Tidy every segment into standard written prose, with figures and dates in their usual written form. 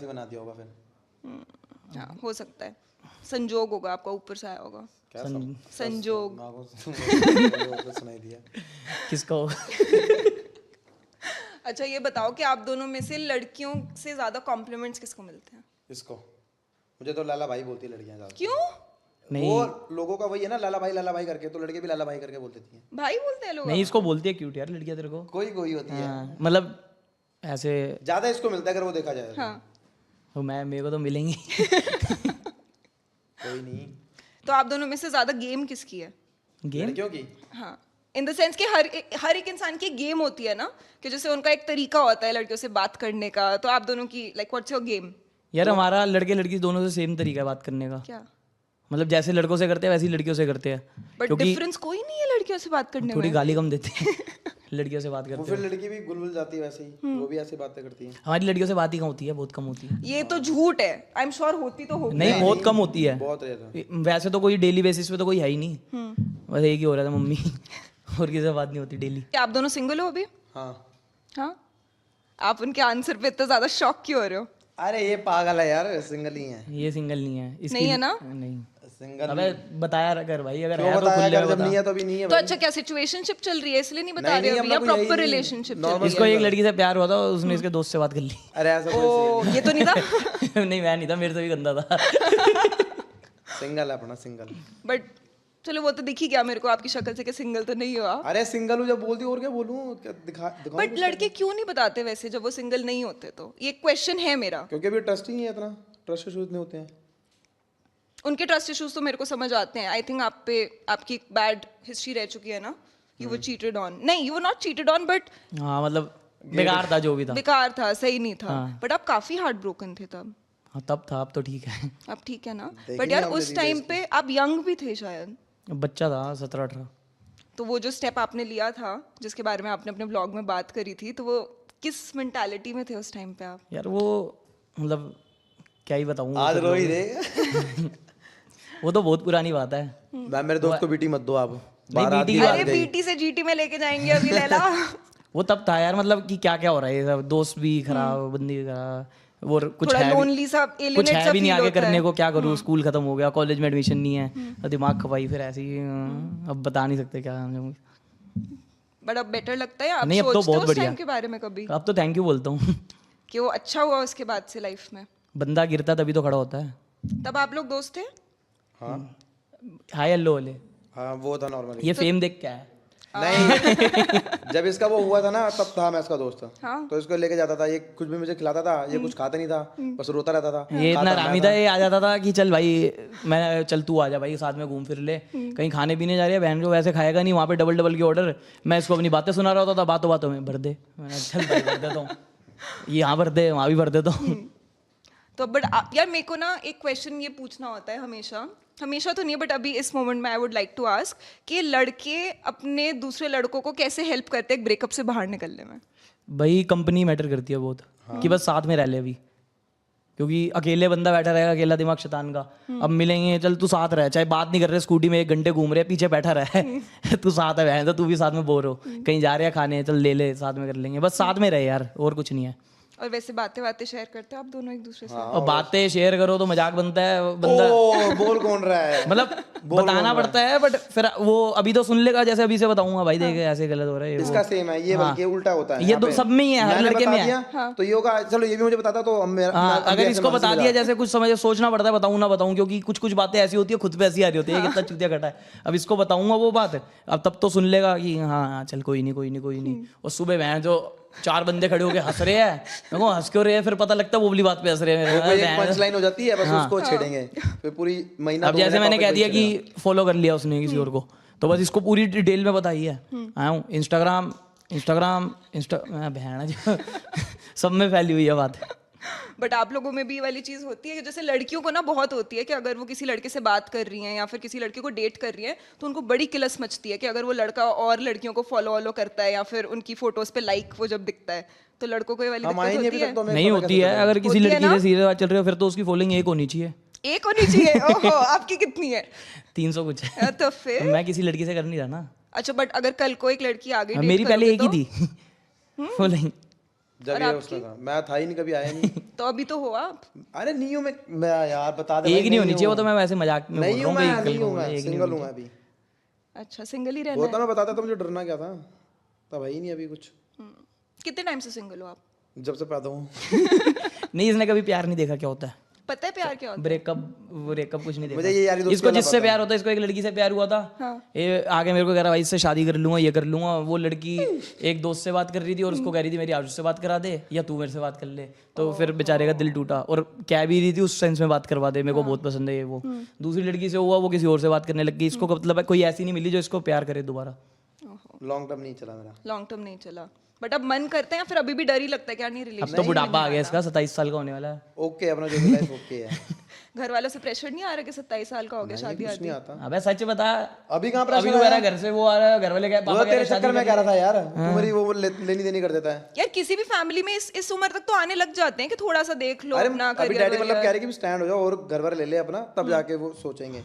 से बना दिया होगा फिर। हाँ हो सकता है, संजोग होगा, आपका ऊपर से आया होगा। क्या संजोग। सुनाई दिया किसको? अच्छा ये बताओ कि आप दोनों में से लड़कियों से ज्यादा कॉम्प्लीमेंट्स किसको मिलते हैं? इसको मुझे तो लाला भाई बोलती है लड़कियां ज्यादा। क्यों? नहीं वो लोगों का वही है ना, लाला भाई करके, तो लड़के भी लाला भाई करके बोल देती हैं। भाई बोलते हैं लोग? नहीं, इसको बोलती है क्यूट यार लड़कियां तेरे को। कोई कोई होती है, हाँ, मतलब ऐसे ज्यादा इसको मिलता है अगर वो देखा जाए। हाँ तो मेरे को तो मिलेंगी। कोई नहीं। तो आप दोनों में से ज्यादा गेम किसकी है? गेम? लड़कियों की? हाँ इन द सेंस कि हर एक इंसान की गेम होती है ना, कि जैसे उनका एक तरीका होता है लड़कियों से बात करने का, तो आप दोनों की लाइक व्हाट्स योर गेम? यार हमारा लड़के लड़की दोनों से सेम तरीका है बात करने का। क्या? मतलब जैसे लड़कों से करते हैं वैसे ही लड़कियों से करते हैं। बट क्योंकि डिफरेंस कोई नहीं है लड़कियों से बात करने थोड़ी में। गाली कम देते हैं लड़कियों से बात वो करते फिर हैं। लड़की भी गुलगुल जाती है वैसे ही, वो भी ऐसी बातें करती है। हमारी लड़कियों से बात ही कम होती है, बहुत कम होती है। ये तो झूठ है, आई एम श्योर होती तो होगी। नहीं, बहुत कम होती है। बहुत रेयर। वैसे तो कोई डेली बेसिस पे तो कोई है ही नहीं, बस एक ही हो रहा था मम्मी और किसी से बात नहीं होती डेली। क्या आप दोनों सिंगल हो अभी? हाँ। हाँ आप उनके आंसर पे इतना ज्यादा शॉक क्यों हो रहे हो? अरे ये पागल है यार, सिंगल ही है। ये सिंगल नहीं है, इसकी नहीं है ना? नहीं। सिंगल अबे बताया कर भाई, अगर क्यों है तो बताया खुले कर, में जब बता। नहीं है तो अभी नहीं है तो भाई। अच्छा क्या सिचुएशनशिप चल रही है इसलिए नहीं बता नहीं, रहे नहीं, अभी, या हम लोग यही प्रॉपर नहीं, रिलेशनशिप चल normal रही इसको एक लड़की से प्यार हुआ था, उसने इसके दोस्त से बात कर ली। अरे ऐसा है? कोई ओ ये तो नहीं था। नहीं मैं नहीं था, मेरे से भी गंदा था। सिंगल है अपना, सिंगल। बट चलो वो तो दिखी गया मेरे को आपकी शक्ल से कि सिंगल तो नहीं हुआ। अरे सिंगल हूँ जब बोल दी, और क्या बोलूँ, क्या दिखाऊं बट कुछ? लड़के क्यों नहीं बताते वैसे जब वो सिंगल नहीं होते? तो ये क्वेश्चन है मेरा। क्योंकि अभी ट्रस्ट ही नहीं है, इतना ट्रस्ट इश्यूज नहीं होते हैं। उनके ट्रस्ट इश्यूज तो मेरे को समझ आते हैं। आई थिंक आप पे आपकी बैड हिस्ट्री रह चुकी है ना, यू वर चीटेड ऑन। नहीं you were not cheated on, but हाँ मतलब बेकार था जो भी था। बेकार था, सही नहीं था। हाँ। बट आप काफी हार्ट ब्रोकन थे तब। हाँ तब था, अब तो ठीक है। अब ठीक है ना? देखिए बट यार हमने उस टाइम पे आप यंग भी थे शायद, अब बच्चा था 17-18। तो वो जो स्टेप आपने लिया था जिसके बारे में आपने अपने ब्लॉग में बात करी थी, तो वो किस मेंटालिटी में थे उस टाइम पे आप? यार वो मतलब क्या ही बताऊँ, आज रो ही दे। वो तो बहुत पुरानी बात है। मैम मेरे दोस्त को बीटी मत दो आप। नहीं, बारात बीटी की बात अरे गई। बीटी से जीटी में लेके जाएंगे अभी लैला। वो तब था यार, मतलब कि क्या क्या हो रहा है ये सब, दोस्त भी खराब, बंदी भी खराब, वो कुछ थोड़ा है भी, लोनली सा, कुछ एलिनेट है सा भी नहीं फील आगे होता करने है। को, क्या करूँ, स्कूल खत्म हो गया, कॉलेज में एडमिशन नहीं है, दिमाग खपाई फिर ऐसे ही। अब बता नहीं सकते क्या। बट अब बेटर लगता है? आप नहीं, अब तो सोचते हो बहुत उस बढ़िया। टाइम के बारे में कभी अब तो थैंक यू बोलता हूँ। कि वो अच्छा हुआ उसके बाद से लाइफ में? बंदा गिरता तभी तो खड़ा होता है। तब आप लोग दोस्त थे? हाँ हाय हेलो वाले, हाँ वो था नॉर्मल। ये फेम देख क्या है। नहीं जब इसका वो हुआ था ना तब था मैं इसका दोस्त। हाँ। तो इसको लेके जाता था, ये कुछ भी मुझे खिलाता था, ये कुछ खाता नहीं था, बस रोता रहता था। ये इतना खाता मैं रामी था, ये आ जाता था कि चल भाई मैं चल तू आ जा भाई, साथ में घूम फिर ले, कहीं खाने पीने जा रही है बहन जो वैसे खाएगा नहीं, वहाँ पे डबल डबल की ऑर्डर। मैं इसको अपनी बातें सुना रहा होता था, बातों बातों में भर दे, मैंने चल भाई भर देता हूँ, यहाँ भर दे वहाँ भी भर देता हूँ। तो बट यार मेरे को ना एक क्वेश्चन ये पूछना होता है हमेशा, हमेशा तो नहीं बट अभी इस मोमेंट में I would like to ask कि लड़के अपने दूसरे लड़कों को कैसे हेल्प करते हैं ब्रेकअप से बाहर निकलने में? भाई कंपनी मैटर करती है बहुत, कि बस साथ में रह ले अभी, क्योंकि अकेले बंदा बैठा रहेगा, अकेला दिमाग शैतान का। अब मिलेंगे, चल तू साथ रह, चाहे बात नहीं कर रहे, स्कूटी में 1 घंटे घूम रहे, पीछे बैठा रहे तू साथ है बहन, तो तू भी साथ में बोर हो, कहीं जा रहे हैं खाने, चल ले ले साथ में कर लेंगे, बस साथ में रहे यार, और कुछ नहीं है। और वैसे बातें बातें शेयर करते हो आप दोनों एक दूसरे से? और बातें शेयर करो तो मजाक बनता है बंदा, ओ बोल कौन रहा है? मतलब बताना पड़ता है, बट फिर वो अभी तो सुन लेगा, जैसे अभी से बताऊंगा भाई देख ऐसे गलत हो रहा है, इसका सेम है ये, बल्कि उल्टा होता है। ये तो सब में ही है, हर मैंने लड़के बता में है। दिया तो ये होगा, चलो ये भी मुझे बताता तो हाँ, अगर इसको बता दिया, जैसे कुछ समझ सोचना पड़ता है बताऊं ना बताऊं, क्योंकि कुछ कुछ बातें ऐसी होती है खुद पे ऐसी आ रही होती है, कितना चूतिया कटा है, अब इसको बताऊंगा वो बात, अब तब तो सुन लेगा कि हाँ चल कोई नहीं कोई नहीं कोई नहीं। और सुबह बहन जो 4 बंदे खड़े होके हंस रहे हैं, देखो हंस क्यों रहे हैं, फिर पता लगता है वो वाली बात पे हंस रहे हैं। कोई एक पंच लाइन हो जाती है, बस उसको छेड़ेंगे फिर पूरी महीना। अब जैसे मैंने कह दिया कि फॉलो कर लिया उसने किसी और को, तो बस इसको पूरी डिटेल में बताई है। आया हूँ इंस्टाग्राम बहन जो सब में फैली हुई है बात। बट आप लोगों में भी ये वाली चीज होती है कि जैसे लड़कियों को ना बहुत होती है कि अगर वो किसी लड़के से बात कर रही हैं या फिर किसी लड़के को डेट कर रही हैं तो उनको बड़ी किलस मचती है कि अगर वो लड़का और लड़कियों को फॉलो करता है या फिर उनकी फोटोज पे लाइक वो जब दिखता है, तो लड़कों को ये वाली दिक्कत होती है? नहीं होती है, अगर किसी होती है लड़की ना? से सीरियस बात चल रही है फिर तो उसकी फॉलोइंग 1 होनी चाहिए। 1 होनी चाहिए? ओहो आपकी कितनी है? 300 कुछ है। तो फिर मैं किसी लड़की से कर नहीं रहा ना। अच्छा बट अगर कल को एक लड़की आ गई मेरी पहले एक ही थी फॉलोइंग। जब ये उसमें था मैं था ही नहीं, कभी आया नहीं। तो अभी तो हो आप। अरे नहीं हूँ मैं यार, बता दे। एक नहीं होनी चाहिए, वो तो मैं वैसे मजाक में बोल नहीं रहा हूँ हूँ मैं, कि नहीं हूँ मैं, सिंगल हूँ मैं अभी। अच्छा सिंगल ही रहना वो तो मैं बताता था, मुझे डरना क्या था, तब है ही नहीं अभी कुछ। है। कितने टाइम से सिंगल हो आप? जब से पैदा हूँ। नहीं, इसने कभी प्यार नहीं देखा क्या होता है, पता है प्यार क्या होता ब्रेकअप कुछ नहीं देखा। मुझे ये यारी दोस्ती इसको वाला जिससे पता प्यार होता है, इसको एक लड़की से प्यार हुआ था, ये आगे मेरे को कह रहा भाई इससे शादी कर लूंगा, ये कर लूंगा। वो लड़की एक दोस्त से बात कर रही थी और उसको कह रही थी मेरी आयुष से बात करा दे या तू मेरे से बात कर ले। तो फिर बेचारे का दिल टूटा और कह भी रही थी उस सेंस में बात करवा दे, मेरे को बहुत पसंद है ये वो। दूसरी लड़की से हुआ, वो किसी और से बात करने लग गई। इसको मतलब है कोई ऐसी नहीं मिली जो इसको प्यार करे दोबारा। लॉन्ग टर्म नहीं चला मेरा। लॉन्ग टर्म नहीं चला, बट अब मन करते हैं या फिर अभी भी डर ही लगता है क्या नहीं अब रिलेशन? तो बुढ़ापा आ गया इसका, 27 साल का होने वाला है। ओके, अपना जो भी लाइफ ओके है। घर वालों से प्रेशर नहीं आ रहा कि 27 साल का हो गया शादी कुछ नहीं आता। अबे सच बता, अभी कहाँ अभी प्रेशर तो मेरा घर से वो आ रहा है, घर वाले कह पापा वो कह रहे तेरे शादी चक्कर में कर कह ले। रहा था यार, तू मेरी वो लेनी देनी कर देता है। यार किसी भी फैमिली में इस उम्र तक तो आने लग जाते हैं कि थोड़ा सा देख लो अरे अपना अभी करियर डैडी मतलब कह रहे कि स्टैंड हो जाओ और घर वाले ले ले अपना, तब जाके वो सोचेंगे।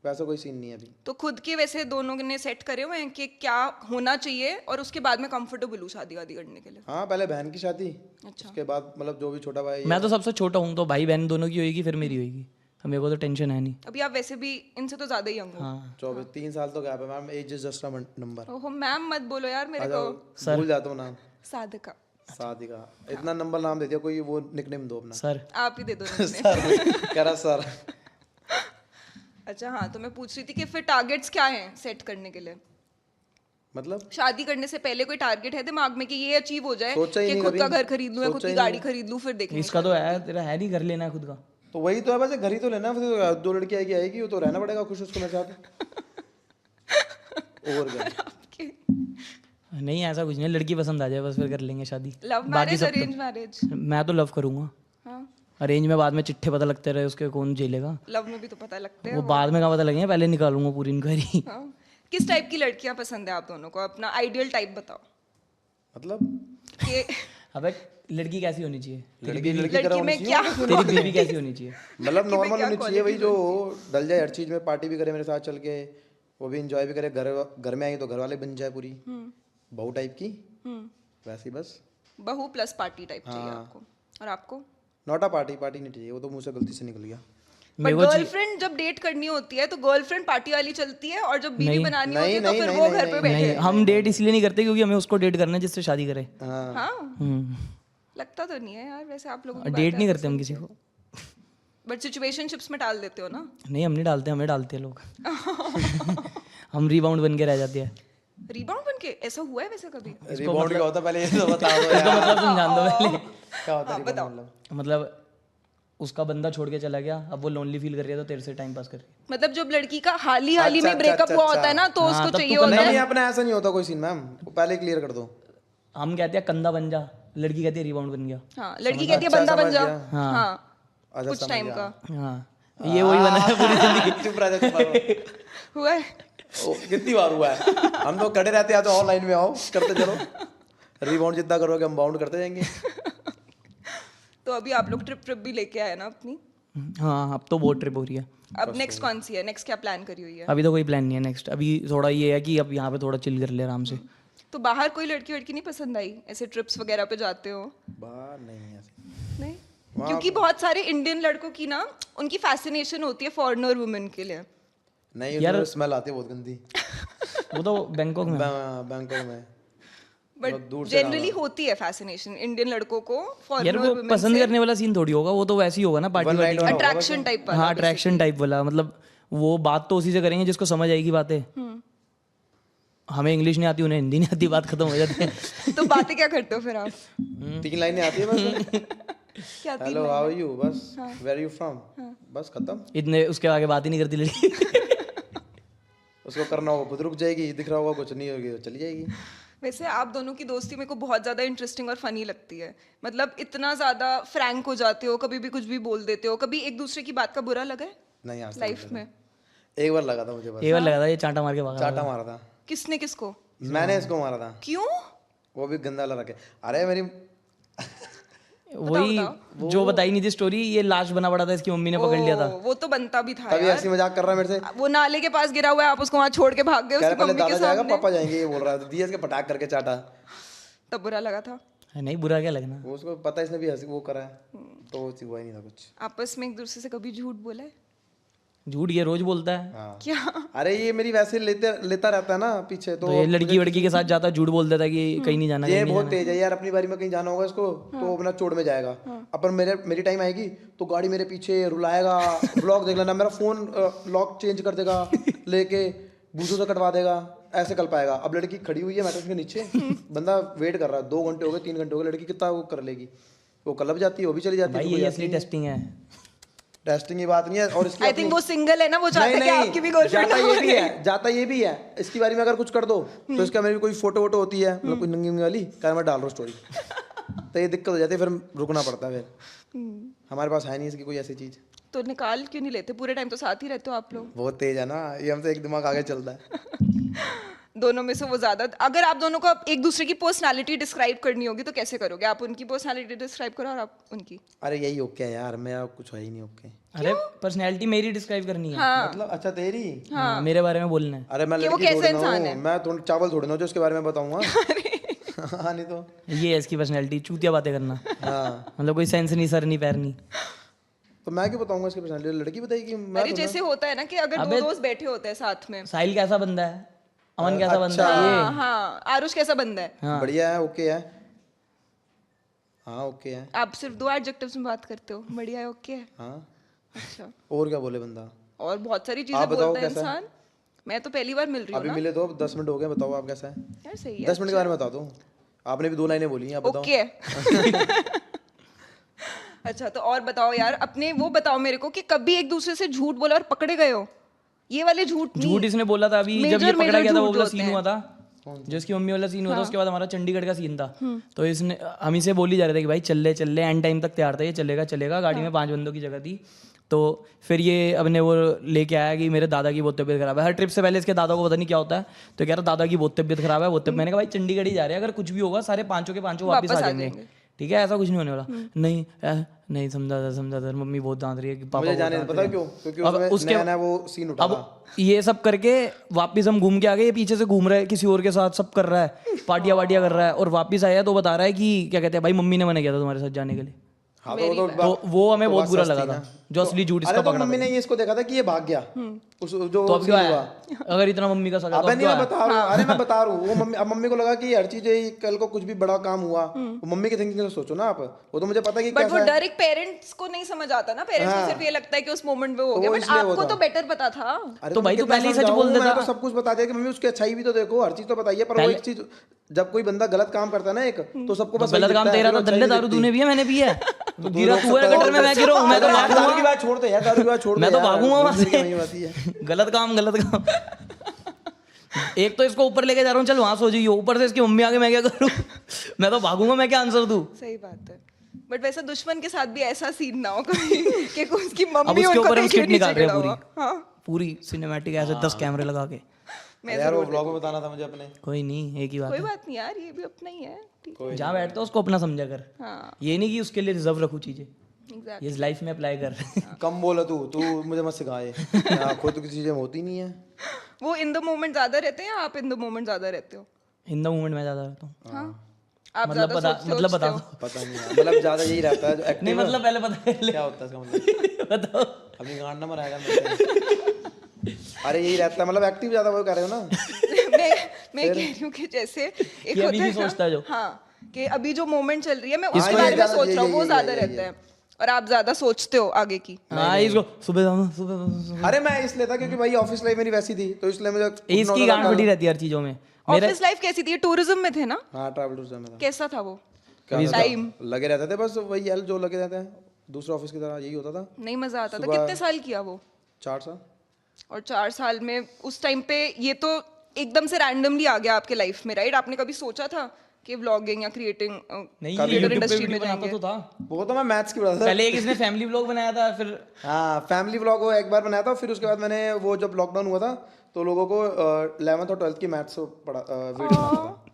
वैसा कोई सीन नहीं है अभी। तो खुद के वैसे दोनों ने सेट करे हुए हैं कि क्या होना चाहिए और उसके बाद में कंफर्टेबल हूँ शादी वादी करने के लिए? हाँ, पहले बहन की शादी, अच्छा। उसके बाद मतलब जो भी छोटा भाई। मैं तो सबसे छोटा हूँ, तो भाई बहन दोनों की होगी फिर मेरी होगी। मेरे को तो टेंशन है नहीं। अभी आप वैसे भी इनसे तो ज्यादा ही यंग हो। हाँ 24 3 साल तो गैप है ma'am, age is just a number. ओहो मैम मत बोलो यार मेरे को। भूल जाता हूँ नाम। साधका। सादिका, इतना नंबर नाम दे दिया, कोई वो निकनेम दो अपना। सर। आप ही दे दो निकनेम। सर कह रहा सर। अच्छा हाँ, तो मैं पूछ रही थी कि फिर टारगेट्स क्या हैं सेट करने के लिए? मतलब शादी करने से पहले कोई टारगेट है दिमाग में कि ये अचीव हो जाए सोचा ही कि नहीं खुद का कभी। घर खरीद लूं या खुद सोचा की ही गाड़ी नहीं। खरीद लूं, फिर देखेंगे। इसका तो है, तेरा है नहीं, घर लेना है खुद का। तो वही तो है, बस घर ही तो लेना है, फिर 2 लड़की आएगी आएगी, वो तो रहना पड़ेगा खुश उसको मेरे साथ। और क्या। आपके नहीं ऐसा कुछ नहीं, लड़की पसंद आ जाए बस फिर कर लेंगे शादी। लव बाकी मैरिज सब अरेंज मैरिज? मैं तो लव करूंगा। हाँ, अरेंज में बाद में चिट्ठे पता लगते रहे उसके, कौन झेलेगा। लव में भी तो पता लगते हैं वो बाद में कहाँ पता लगेंगे, पहले निकालूंगा पूरी इंक्वायरी। हाँ। किस टाइप की लड़कियां पसंद है आप दोनों को? अपना आइडियल टाइप बताओ मतलब कि अबे लड़की कैसी होनी चाहिए, लड़की लड़की लड़की तरह होनी में चाहिए। क्या तेरी बीवी कैसी होनी चाहिए? मतलब नॉर्मल क्या होनी चाहिए, वही जो डल जाए हर चीज में, पार्टी भी करे मेरे साथ चल के, वो भी एंजॉय भी करे, घर में आई तो घर वाले बन जाए पूरी बहू टाइप की, वैसे ही बस। बहू प्लस पार्टी टाइप चाहिए आपको। और आपको? नॉट अ पार्टी, पार्टी नहीं चाहिए, वो तो मुंह से गलती से निकल गया। बट गर्लफ्रेंड जब डेट करनी होती है तो गर्लफ्रेंड पार्टी वाली चलती है और जब बीवी बनानी होती है तो फिर वो घर पे बैठे। नहीं, हम डेट इसलिए नहीं करते क्योंकि हमें उसको डेट करना है जिससे शादी करे। हाँ हाँ, लगता तो नहीं है यार वैसे आप लोगों की डेट नहीं करते हम किसी को। बट सिचुएशनशिप्स में डाल देते हो ना? नहीं हम नहीं डालते, हमें डालते हैं लोग। हम रीबाउंड बन के रह जाते हैं। रिबाउंड बन के? ऐसा हुआ है वैसे कभी? रिबाउंड क्या होता है पहले ये तो बता दो इसका यार। मतलब तुम जान दो पहले। क्या होता है बताओ। मतलब उसका बंदा छोड़ के चला गया, अब वो लोनली फील कर रही है तो तेरे से टाइम पास कर रही है। मतलब जब लड़की का हाल ही में अच्छा, ब्रेकअप अच्छा, हुआ होता है ना तो हाँ, उसको तब चाहिए तो होता है। नहीं अपना ऐसा नहीं होता कोई सीन मैम, पहले क्लियर कर दो। हम कहते हैं कंधा बन जा, लड़की कहती है रिबाउंड बन गया। हाँ, लड़की कहती है बंदा बन जा। हाँ, अच्छा, कुछ टाइम का हाँ ये वही बना है पूरी जिंदगी। चुप रह जा, चुप रहो। हुआ है। ओ, कितनी बार हुआ है, हम तो खड़े रहते हैं, तो ऑनलाइन में आओ करते चलो, रिबाउंड जितना करोगे हम बाउंड करते जाएंगे। तो अभी आप लोग ट्रिप भी लेके आए ना अपनी? हाँ अब तो बहुत ट्रिप हो रही है। अब नेक्स्ट कौन सी है? नेक्स्ट क्या प्लान करी हुई है? अभी तो कोई प्लान नहीं है नेक्स्ट, अभी थोड़ा ये है कि अब यहाँ पे थोड़ा चिल कर ले आराम से। तो बाहर कोई लड़की वड़की नहीं पसंद आई? ऐसे ट्रिप्स वगैरह पे जाते हो? बाहर नहीं ऐसे। नहीं, क्योंकि बहुत सारे इंडियन लड़कों की ना उनकी फैसिनेशन होती है फॉरेनर वुमेन के लिए। नहीं यार, स्मेल आती है बहुत गंदी। वो तो बैंकॉक में। बैंकॉक में बट जनरली होती है फैसिनेशन इंडियन लड़कों को यार फॉरेनर वो वुमेन पसंद करने वाला सीन थोड़ी होगा, वो तो वैसे ही होगा ना पार्टी वार्टी का। अट्रैक्शन टाइप हाँ अट्रैक्शन टाइप वाला, मतलब वो बात तो उसी से करेंगे जिसको समझ आएगी बातें। हमें इंग्लिश नहीं आती, उन्हें हिंदी नहीं आती, बात खत्म हो जाती है। तो बातें क्या करते हो फिर आप? 3 लाइनें आती है बस। क्या तीन हेलो हाउ आर यू, बस वेयर यू फ्रॉम, बस खत्म। इतने उसके आगे बात ही नहीं करती लड़की। उसको करना होगा खुद रुक जाएगी, दिख रहा होगा कुछ नहीं होगी तो चली जाएगी। वैसे आप दोनों की दोस्ती मेरे को बहुत ज़्यादा इंटरेस्टिंग और फनी लगती है। मतलब इतना ज़्यादा फ्रैंक हो जाते हो, कभी भी कुछ भी बोल देते हो। कभी एक दूसरे की बात का बुरा लगा है नहीं आज लाइफ में? एक बार लगा था मुझे, बस एक बार लगा था ये चांटा मार के भागा। चाटा मारा था। किसने किसको? मैंने इसको मारा था। क्यों? वो भी गंदा वाला रखे। अरे मेरी वही जो बताई नहीं थी स्टोरी, ये लाश बना पड़ा था, इसकी मम्मी ने पकड़ लिया था। वो तो बनता भी था तभी यार। ऐसी मजाक कर रहा है मेरे से। वो नाले के पास गिरा हुआ है, आप उसको वहां छोड़ के भाग गए कह रहा उसकी पहले मम्मी के दादा जाएगा सामने। पापा जाएंगे, ये बोल रहा है, दिया इसके पटाख करके चाटा। तब बुरा लगा था? नहीं बुरा क्या लगना। वो उसको पता है इसने भी हंसी वो करा है, तो वो हुआ ही नहीं था कुछ। आपस में एक दूसरे से कभी झूठ बोला है? झूठ ये रोज बोलता है। हाँ। क्या? अरे ये मेरी वैसे लेता रहता है ना पीछे, तो ये लड़की वड़की के साथ जाता झूठ बोल देता कि कहीं नहीं जाना, ये कहीं नहीं बहुत जाना। तेज है यार, अपनी बारी में कहीं जाना होगा इसको तो अपना चोड़ में जाएगा। अपन मेरी टाइम आएगी तो गाड़ी मेरे पीछे रुलाएगा, ब्लॉक देख लेना, मेरा फोन लॉक चेंज कर देगा लेके, बूझों से कटवा देगा, ऐसे कर पाएगा। अब लड़की खड़ी हुई है मेट्रो के नीचे, बंदा वेट कर रहा है, 2 घंटे हो गए 3 घंटे हो गए, लड़की कितना वो कर लेगी, वो कलब जाती है, वो भी चली जाती है। भाई ये असली टेस्टिंग है। टेस्टिंग की बात नहीं है। और इसकी आई थिंक वो सिंगल है ना, वो चाहता है कि आपकी भी गर्लफ्रेंड जाता ये भी है, जाता ये भी है। इसकी बारी में अगर कुछ कर दो तो इसका मेरी कोई फोटो वोटो होती है, मतलब कोई नंगी वंगी वाली, क्या मैं डाल रहा हूँ स्टोरी, तो ये दिक्कत हो जाती है, फिर रुकना पड़ता है। फिर हमारे पास है नहीं इसकी कोई ऐसी चीज। तो निकाल क्यों नहीं लेते? पूरे टाइम तो साथ ही रहते हो आप लोग। बहुत तेज है ना ये, हमसे एक दिमाग आगे चलता है। दोनों में से वो ज्यादा, अगर आप दोनों को एक दूसरे की पर्सनालिटी डिस्क्राइब करनी होगी तो कैसे करोगे? आप उनकी पर्सनालिटी डिस्क्राइब करो और आप उनकी। अरे यही ओके है यार, मेरा कुछ है ही नहीं ओके। अरे पर्सनैलिटी मेरी डिस्क्राइब करनी है। हाँ, मतलब अच्छा तेरी, हाँ, मेरे बारे में बोलना है। अरे मैं कि वो लड़की कैसा थोड़ी ना इंसान हूँ, है। मैं तो चावल थोड़ी ना हूँ जो उसके बारे में बताऊंगा। हाँ नहीं तो। ये है इसकी पर्सनैलिटी, चूतिया बातें करना। हाँ मतलब कोई सेंस नहीं, सर नहीं, पैर नहीं। तो मैं क्यों बताऊंगा इसकी पर्सनालिटी, लड़की बताएगी। मैं अरे जैसे होता है ना कि अगर दो दोस्त बैठे होते हैं साथ में। साहिल कैसा बंदा है, अमन कैसा बंदा है, हाँ हाँ, आरुष कैसा बंदा है? हाँ। बढ़िया है, ओके है, हाँ ओके है, आप सिर्फ 2 एडजेक्टिव्स में बात करते हो, बढ़िया है, ओके है। हाँ अच्छा, और क्या बोले बंदा। और बहुत सारी आप चीजें बताओ बोलता है कैसा है? इंसान। मैं तो पहली बार मिल रही हूँ अभी ना मिले तो 10 मिनट हो गए, बताओ आप कैसा है। यार। सही है, 10 मिनट के बारे में बता दो, आपने भी 2 लाइनें बोली हैं, आप बताओ। ओके है। अच्छा तो और बताओ यार, अपने वो बताओ मेरे को कि कभी एक दूसरे से झूठ बोला और पकड़े गए हो? ये वाले झूठ नहीं। झूठ इसने बोला था अभी जब ये Major पकड़ा गया था, वो झूठ वाला होते सीन हैं। हुआ था जो इसकी मम्मी वाला सीन हुआ था, उसके बाद हमारा चंडीगढ़ का सीन था। तो इसने हम इसे बोल ही जा रहे थे कि भाई चल ले, एंड टाइम तक तैयार था, ये चलेगा। गाड़ी में 5 बंदों की जगह थी। तो फिर ये अपने वो लेके आया कि मेरे दादा की बहुत तबीयत खराब है। हर ट्रिप से पहले इसके दादा को पता नहीं क्या होता है, तो कह रहा दादा की बहुत तबीयत खराब है, मैंने कहा भाई चंडीगढ़ ही जा रहे हैं, अगर कुछ भी होगा सारे पांचों के पांचों वापस आ जाएंगे, ठीक है, ऐसा कुछ नहीं होने वाला। नहीं समझा था, मम्मी बहुत दांत रही है कि पापा मुझे बहुत जाने दांत पता रहे हैं। क्यों, क्योंकि अब उसमें उसके नया नया वो सीन उठा था। अब ये सब करके वापस हम घूम के आ गए, ये पीछे से घूम रहा है किसी और के साथ, सब कर रहा है, पार्टियां वाटियां कर रहा है, और वापस आया तो बता रहा है कि क्या कहते हैं भाई मम्मी ने मना किया था तुम्हारे साथ जाने के लिए। हाँ तो वो हमें बहुत बुरा लगा था, जो असली झूठ इसका अरे तो पकड़ा मम्मी ने ये इसको देखा था कि ये भाग गया उस जो तो अब सीन क्यों हुआ। आया? अगर इतना मम्मी का सगा तो अबे अब नहीं क्यों मैं आया? बता रहा हूँ, अरे मैं बता रहा हूँ, वो मम्मी, अब मम्मी को लगा कि हर चीज कल को कुछ भी बड़ा काम हुआ, वो मम्मी की थिंकिंग से सोचो ना आप। वो तो मुझे पता है कि बट वो कैसा है। डर एक पेरेंट्स को नहीं समझ आता ना, पेरेंट्स को सिर्फ ये लगता है कि उस मोमेंट में हो गया, वो बट इसलिए वो आपको था। तो बेटर पता था। अरे तो भाई मैं तू कितना पहले ही सच समझाऊं, बोल मैंने देता। तो सब कुछ बता दिया कि मम्मी उसकी अच्छाई भी तो देखो, हर चीज तो बताइए, पर वो एक चीज, जब कोई बंदा गलत काम करता है ना एक, तो सबको बस गलत काम तेरा तो दल्ले दारू तूने भी है, मैंने भी है। तो गिरा तू है गटर में, मैं गिरा हूं, मैं तो दारू की भागूंगा। बात छोड़ दो यार, दारू की बात छोड़ दो मैं तो यार, भागूंगा वहां दूसरे की से। वही बात ही है। गलत काम एक तो इसको ऊपर लेके जा रहा हूँ, चल वहां सो जाइए, ऊपर से इसकी मम्मी आगे मैं क्या करूँ? मैं तो भागूंगा, मैं क्या आंसर दूं? सही बात है, बट वैसे दुश्मन के साथ भी ऐसा सीन ना हो कभी कि उसकी अब मम्मी उसके उनको ऊपर हम देख के स्किट निकाल रहे हैं नीचे गिरा हुआ। हाँ, पूरी सिनेमैटिक ऐसे 10 कैमरे लगा के। मैं यार वो व्लॉग में बताना था मुझे अपने। कोई नहीं, एक ही बात कोई है, बात नहीं यार, ये भी अपना ही है, ठीक है। जहाँ बैठता है उसको अपना समझा कर। हाँ, ये नहीं कि उसके लिए रिजर्व रखूँ चीजें, एग्जैक्टली। ये लाइफ में अप्लाई कर। कम बोला तू मुझे मत सिखाए, यहाँ खुद की चीजें होती नहीं है। वो इन द मोमेंट ज्यादा रहते हैं या आप इन द मोमेंट ज्यादा रहते हो? इन द मोमेंट में ज्यादा रहता हूँ। हाँ, आप मतलब ज्यादा मतलब सोचते बता हो? दो। पता नहीं यार, मतलब ज्यादा यही रहता है जो नहीं एक्टिव। मतलब पहले बता ले। क्या होता है इसका मतलब? बताओ। अभी गांड नंबर आएगा मेरे से। अरे यही रहता है, मतलब एक्टिव ज्यादा वो कर रहे हो ना। मैं कह रही हूँ कि जैसे एक ये अभी होता भी है ना, सोचता है जो। हाँ, कि अभी जो मोमेंट चल रही है मैं इसको उसके ये बारे में ज्यादा- सोच रहा हूँ, ये- वो ये- ज्यादा ये- रहता है, और आप ज्यादा सोचते हो आगे की। हाँ इसको सुबह अरे मैं इसलिए था क्योंकि भाई ऑफिस लाइफ मेरी वैसी थी, तो इसलिए मुझे उठना इसकी होता था गांड कल। फटी रहती है हर चीजों में। मेरे ऑफिस लाइफ कैसी थी? टूरिज्म में थे ना? हाँ ट्रैवल टूरिज्म में था। कैसा था वो? क्या था? टाइम लगे रहते थे बस वही यार जो लगे रहते हैं, दूसरा ऑफिस की तरह यही होता था। नहीं मजा आता था। सुबह- कितने साल किया वो? 4 साल। और 4 साल में उस टाइम पे ये तो एकदम से रैंडमली आ गया आपके लाइफ में, राइट? आपने कभी सोचा था कि व्लॉगिंग या क्रिएटिंग नहीं क्रिएटर यूट्यूब पे इंडस्ट्री में वीडियो बनाता जाएंगे? तो था वो तो मैं मैथ्स की पढ़ा था। पहले। एक इसने फैमिली व्लॉग बनाया था, फिर हाँ फैमिली व्लॉग वो एक बार बनाया था, फिर उसके बाद मैंने वो जब लॉकडाउन हुआ था तो लोगों को 11th और 12th की मैथ्स पढ़ा वीडियो बनाता था।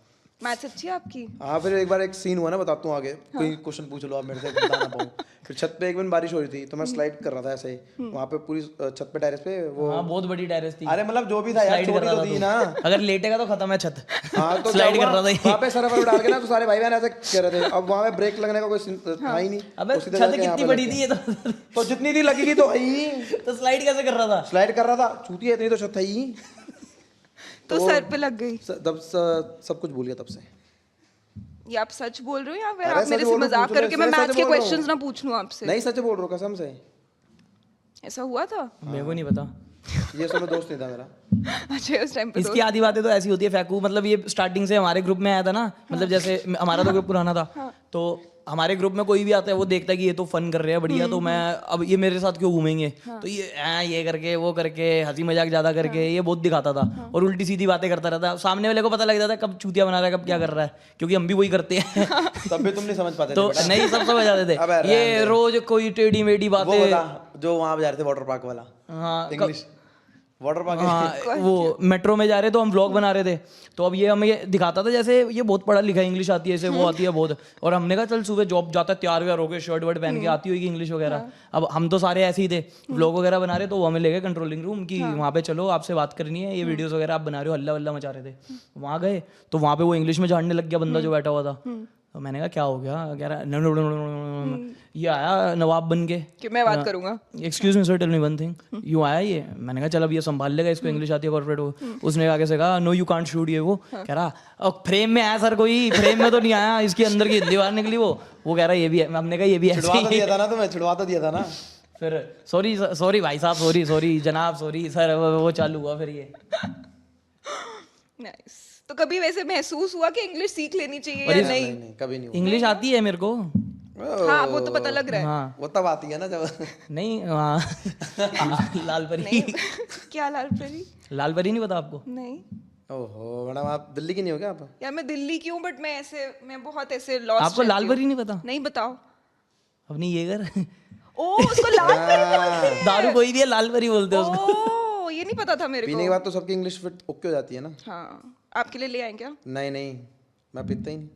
मैथ्स अच्छी है आपकी? हाँ, फिर एक बार एक सीन हुआ ना, बताता हूँ आगे। कोई क्वेश्चन पूछ लो आप मेरे से, बता ना पाऊँ। फिर छत पे एक दिन बारिश हो रही थी, तो मैं स्लाइड कर रहा था ऐसे ही वहाँ पे पूरी छत पे टेरेस पे वो। हाँ बहुत बड़ी टेरेस थी। अरे मतलब जो भी था यार, स्लाइड कर छोटी रहा तो था थी तू। ना। अगर लेटेगा तो खत्म है छत। हाँ, तो स्लाइड कर रहा था ये। वहाँ पे सरवर डाल के ना, तो सारे भाई बहन ऐसे कह रहे थे। अब वहाँ पे ब्रेक लगने का कोई था ही नहीं। अबे तो सीधे छत जाके यहाँ कितनी पे बड़ी लग थी ये गया। तो। तो जितनी थी लगेगी तो है ही। तो स्लाइड कैसे कर रहा था? स्लाइड कर रहा था, चूतिया इतनी तो छत है ही। तो सर पे लग गई? तब सब कुछ भूल गया तब से। ये आप सच बोल रहे हो या फिर अरे आप सच मेरे से बोल रहा हूँ, मजाक पूछ करो लो, कि मैं सच मैथ्स के बोल रहा हूँ। क्वेश्चंस ना पूछ लूं आपसे? नहीं, सच बोल रहा हूँ कसम से। ऐसा हुआ था? मेरे को नहीं पता। ये सब में दोस्त नहीं था मेरा। अच्छा, उस टाइम पे इसकी आधी बातें तो ऐसी होती है फैकू। मतलब ये स्टार्टिंग से हमारे ग्रुप में आया था ना, मतलब जैसे हमारा तो ग्रुप पुराना था, तो हमारे ग्रुप में कोई भी आता है वो देखता है कि ये तो फन कर रहे हैं बढ़िया, तो मैं अब ये मेरे साथ क्यों घूमेंगे, तो ये करके वो करके हंसी मजाक ज्यादा करके ये बहुत दिखाता था और उल्टी सीधी बातें करता रहता। सामने वाले को पता लग जाता है कब चूतिया बना रहा है, कब क्या कर रहा है, क्योंकि हम भी वही करते हैं। तब भी तुम नहीं समझ पाते तो थे बेटा। नहीं, सब समझ जाते अबे थे। ये रोज कोई टेढ़ी मेढ़ी वो बातें। बता, जो वहाँ पे जा रहे थे वाटर पार्क वाला, हाँ इंग्लिश वाटर पार्क। हाँ, वो मेट्रो में जा रहे तो हम व्लॉग बना रहे थे, तो अब ये हमें ये दिखाता था जैसे ये बहुत पढ़ा लिखा है, इंग्लिश आती है इसे, वो आती है बहुत। और हमने कहा चल सुबह जॉब जाता है, तैयार व्यार होके शर्ट वर्ट पहन के आती होगी इंग्लिश वगैरह। अब हम तो सारे ऐसे ही थे, व्लॉग वगैरह बना रहे, तो वो हमें ले गए कंट्रोलिंग रूम की, वहाँ पे चलो आपसे बात करनी है, ये वीडियोस वगैरह आप बना रहे हो, हल्ला वल्ला मचा रहे थे। वहाँ गए तो वहाँ पे वो इंग्लिश में झाड़ने लग गया बंदा जो बैठा हुआ था। तो मैंने कहा क्या हो गया, कह रहा ये आया नवाब बन के कि मैं बात करूंगा। Excuse me sir tell me one thing, you आया ये। मैंने कहा चल अब ये संभाल लेगा, इसको इंग्लिश आती है कॉर्पोरेट वो। उसने आगे से कहा नो यू कांट शूट ये वो। कह रहा अब फ्रेम में आया सर, कोई फ्रेम में तो नहीं आया, इसके अंदर की दीवार निकली वो कह रहा ये भी है। हमने कहा ये भी छुड़वा तो दिया था ना तुम्हें, छुड़वा तो दिया था ना। फिर सॉरी भाई साहब, सॉरी जनाब, सॉरी सर, वो चालू हुआ फिर ये। नाइस। तो कभी वैसे महसूस हुआ कि इंग्लिश सीख लेनी चाहिए या नहीं? नहीं, कभी नहीं हुआ। इंग्लिश आती है मेरे को। हाँ, वो तो पता लग रहा है। हाँ वो तब आती है ना जब नहीं, हाँ लाल परी। नहीं। क्या लाल परी? लाल परी नहीं पता आपको? नहीं ओहो मैडम, आप दिल्ली की नहीं हो क्या आप? यार, मैं दिल्ली की हूँ, बट मैं बहुत ऐसे लॉस्ट। आपको लाल परी नहीं पता? नहीं, बताओ। अपनी ये कर ओ, उसको लाल परी बोलते हैं। दारू कोई भी है लाल परी बोलते हैं उसको। ओ, ये नहीं पता था मेरे पीने के को। बाद तो सबकी इंग्लिश फिट ओके हो जाती है ना। हाँ, आपके लिए ले आए क्या? नहीं नहीं, मैं पीता ही नहीं।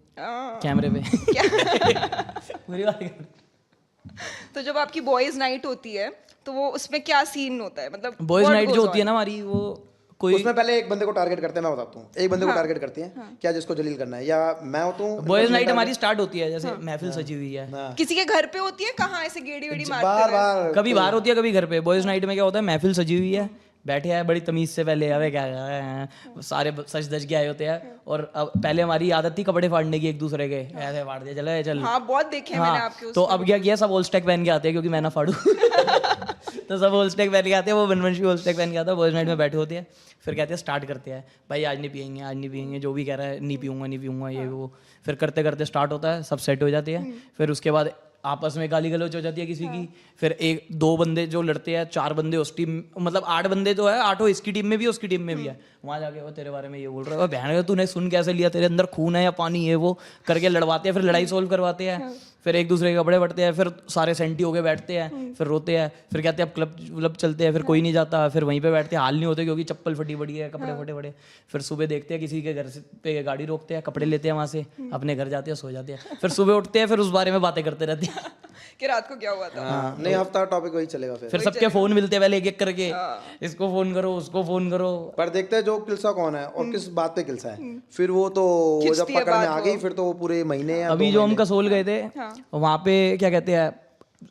कैमरे पे पूरी बात कर। तो जब आपकी बॉयज नाइट होती है तो वो उसमें क्या सीन होता है, मतलब बॉयज what नाइट goes जो होती है on? ना हमारी, वो कोई उसमें पहले एक बंदे को टारगेट करते हैं, मैं बताता हूँ। एक बंदे को टारगेट करते हैं, क्या जिसको जलील करना है, या मैं होता हूँ। बॉयज नाइट हमारी स्टार्ट होती है जैसे महफिल सजी हुई है, किसी के घर पे होती है, कहाँ ऐसे गेड़ी वेड़ी मारते बार हुए? बार कभी बाहर होती है कभी घर पे। बॉयज नाइट में क्या होता है, महफिल सजी हुई है, बैठे हैं बड़ी तमीज से, पहले अबे क्या कर रहे हैं, सारे सज धज के आए होते हैं। और अब पहले हमारी आदत थी कपड़े फाड़ने की एक दूसरे के, ऐसे फाड़ दिया चले चल। हाँ, बहुत देखे हैं मैंने आपके तो अब क्या किया, सब ओल्ड स्टैक पहन के आते हैं क्योंकि मैं ना फाड़ू। तो सब ओल्ड स्टैक पहन के आते हैं, वो वनवंशी ओल्ड स्टैक पहन के आता है, बॉयज नाइट में बैठे होते हैं। फिर कहते हैं स्टार्ट करते हैं, भाई आज नहीं पियेंगे, आज नहीं पियेंगे, जो भी कह रहा है नहीं पीऊंगा ये वो। फिर करते करते स्टार्ट होता है, सब सेट हो जाते हैं। फिर उसके बाद आपस में गाली गलौज हो जाती है किसी की। फिर एक दो बंदे जो लड़ते हैं, 4 बंदे उस टीम, मतलब 8 बंदे तो है, 8 इसकी टीम में भी उसकी टीम में भी है। वहाँ जाके वो तेरे बारे में ये बोल रहा है, बहन तूने सुन कैसे लिया, तेरे अंदर खून है या पानी है, वो करके लड़वाते हैं। फिर लड़ाई सोल्व करवाते हैं, फिर एक दूसरे के कपड़े बढ़ते हैं, फिर सारे सेंटी होके बैठते हैं, फिर रोते हैं, फिर कहते हैं अब क्लब चलते हैं, फिर कोई नहीं जाता, फिर वहीं पे बैठते हैं, हाल नहीं होते क्योंकि चप्पल फटी पड़ी है, कपड़े फटे पड़े। फिर सुबह देखते हैं किसी के घर पे गाड़ी रोकते हैं, कपड़े लेते हैं वहाँ से, अपने घर जाते हैं, सो जाते हैं। फिर सुबह उठते हैं, फिर उस बारे में बातें करते रहते हैं कि रात को क्या हुआ था। नहीं, हफ्ता टॉपिक वही चलेगा फिर। फिर सबके फोन मिलते हैं पहले एक एक करके, इसको फोन करो उसको फोन करो। पर देखते हैं जो किलसा कौन है और किस बात पे किलसा है। फिर वो तो वो जब खिंचती है पकड़ में बात आ गई, फिर तो वो पूरे महीने या अभी 2 जो हम महीने। कसोल गए थे, वहाँ पे क्या कहते हैं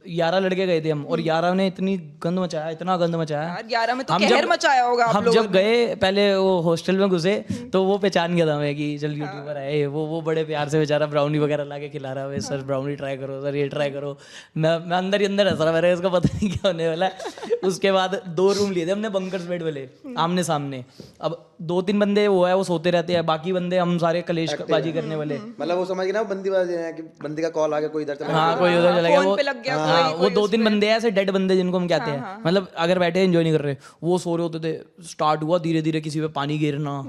11 लड़के गए थे हम, और 11 ने इतनी गंद मचाया, इतना गंद मचाया। यार, 11 में तो हम कहर जब- मचाया होगा आप हम लोगों जब गए पहले वो हॉस्टल में घुसे तो वो पहचान गया था हमें कि चल यूट्यूबर है ये, वो बड़े प्यार से बेचारा ब्राउनी वगैरह ला के खिला रहा है, सर ब्राउनी ट्राई करो, सर ये ट्राई करो। मैं अंदर ही अंदर हंस रहा, मेरे इसको पता नहीं क्या होने वाला है। उसके बाद 2 रूम लिए थे हमने बंकर्स बेड वाले, आमने सामने। अब 2-3 बंदे वो है वो सोते रहते हैं, बाकी बंदे हम सारे कलेशबाजी करने वाले। मतलब वो समझ गए ना, बंदीबाजी है कि बंदी का कॉल आ गया, कोई इधर चला हाँ, कोई उधर चला गया, फोन वो पे लग गया हाँ, कोई वो 2-3 बंदे हैं ऐसे डेड बंदे जिनको हम कहते हैं, मतलब अगर बैठे एंजॉय नहीं कर रहे, वो सो रहे होते थे। स्टार्ट हुआ धीरे धीरे, किसी पे पानी गिरना,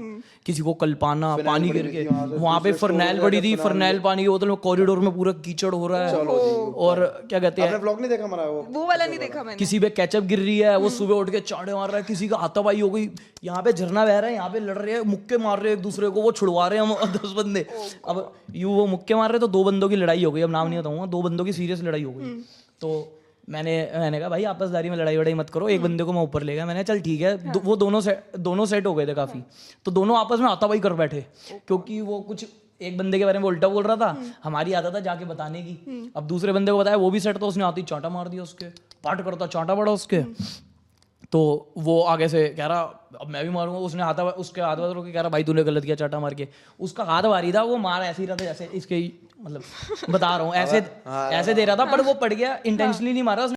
किसी को कल्पाना, पानी गिर के वहाँ पे फरनैल पड़ी थी, फरनैल पानी के बोतल में, कॉरिडोर में पूरा कीचड़ हो रहा है। और क्या कहते हैं, आपने व्लॉग नहीं देखा हमारा वो? वो वाला नहीं देखा मैंने। किसी पे केचप गिर रही है, वो सुबह उठ के चाटे मार रहा है, किसी का हाथापाई हो गई, यहाँ पे झरना बह रहा है, यहाँ पे लड़ रहे हैं, मुक्के मार रहे हैं एक दूसरे को, वो छुड़वा रहे हैं हम 10 बंदे। अब यूं वो मुक्के मार रहे तो 2 बंदों की लड़ाई हो गई, अब नाम नहीं बताऊंगा, 2 बंदों की सीरियस लड़ाई हो गई। तो मैंने कहा भाई आपसदारी में लड़ाई वड़ाई मत करो, एक बंदे को मैं ऊपर ले गया, मैंने चल ठीक है। वो दोनों सेट हो गए थे काफी, तो दोनों आपस में हाथापाई कर बैठे, क्योंकि वो कुछ एक बंदे के बारे में उल्टा बोल रहा था, हमारी आदत है जाके बताने की। अब दूसरे बंदे को बताया, वो भी सेट, तो उसने आते ही चांटा मार दिया उसके, पाट करता चांटा पड़ा उसके। तो वो आगे से कह रहा अब मैं भी मारूंगा, उसने उसके हाथ रोक के कह रहा भाई तूने गलत किया चांटा मार के। उसका हाथ भारी था, वो मार ऐसे ही रहा था जैसे इसके, मतलब बता रहा हूँ ऐसे दे रहा था, पर वो पड़ गया, इंटेंशनली नहीं मारा उसने।